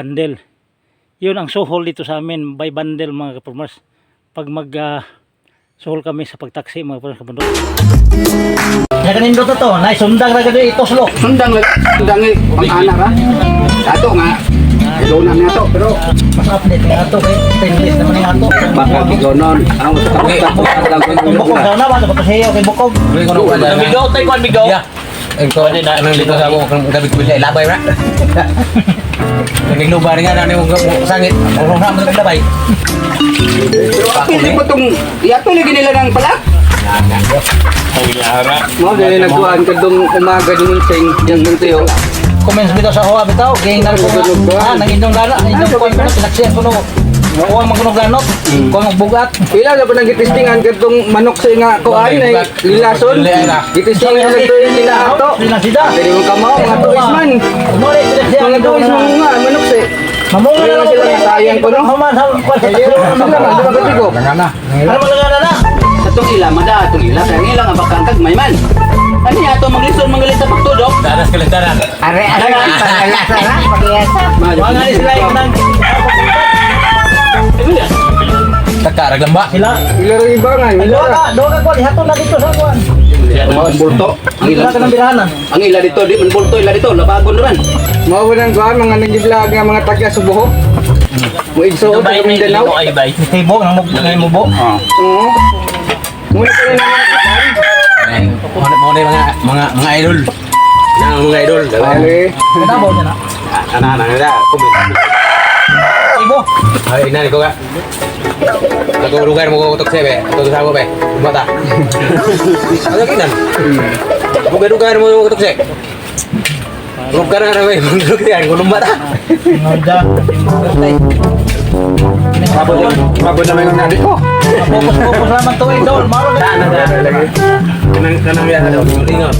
bundle. Yun ang suhol dito sa amin, by bundle mga ka-farmers. Pag suhol kami sa pagtaksi mga ka-farmers. Kaya kanin doon to, na sundang na gano'n ito slow. Sundang pang-anak ha. Ato nga. Ilo na niya to, pero mas update nga ito, stainless naman nga ito. baka bigonon. Ang sa kapag Bukog daw na, basta bato siya, okay bukog. Bigaw tayo ko bigaw. Ikaw din na nang dito sa mo kang gabi ko labay ra. Naging lubar nga na mo sangit. Ang ra mo naglabay. pero apili mo tong iapili nila ng palak. Mo dili nagduan kadtong umaga din sing yang tiyo. Comments bitaw sa huwa bitaw, gay na ko nang indong gana, indong ko na pinaksiyan ko no. Huwag magkunog ganot, kung magbugat. Pila na pa nang gitistingan kadtong manok sa nga kuan ay lilason. Gitistingan na to nila ato. Sila sida. Dili mo kamo mga tuis man. Mori sila siya Mga tuis mo nga manok sa Mamunga na lang sila sayang ko no. Haman sa Ano Ngana. Ano malagana na? Atong ila mada atong ila kaya ila nga bakang kag may man. Ano ya ato maglisod mangalit sa pagtudok? Daras kalentaran. Are pagkayasa na, pagkayasa. Wala nga sila yung nang Taka raglamba. sila. Ila ro iba nga ila. Doon ka ko lihaton na dito sa kuan. Ang bulto. Ang ila Ila ka ng birahanan. ang ila dito di man bulto ila dito labagon ran. Mao nang kuan mga nagiblag nga mga taga Subo. Mo igsuot sa Mindanao. Ay bay. Tibo nang mubo. Oo. Muna pa rin Mga idol. Yang mga idol. Dali. Kadabaw niya na. Anak-anak nila. Tibo. Ay inani ko ka. Ako lugar mo ko kutok sebe. Kutok sa ko be. Mata. Ano kinan? Lugar mo kutok se. Lugar na be. Lugar ko lumata. Ngoda. Mabot na may nadi ko. Fokus naman to idol. Maro na. Kanang ya ada ingat.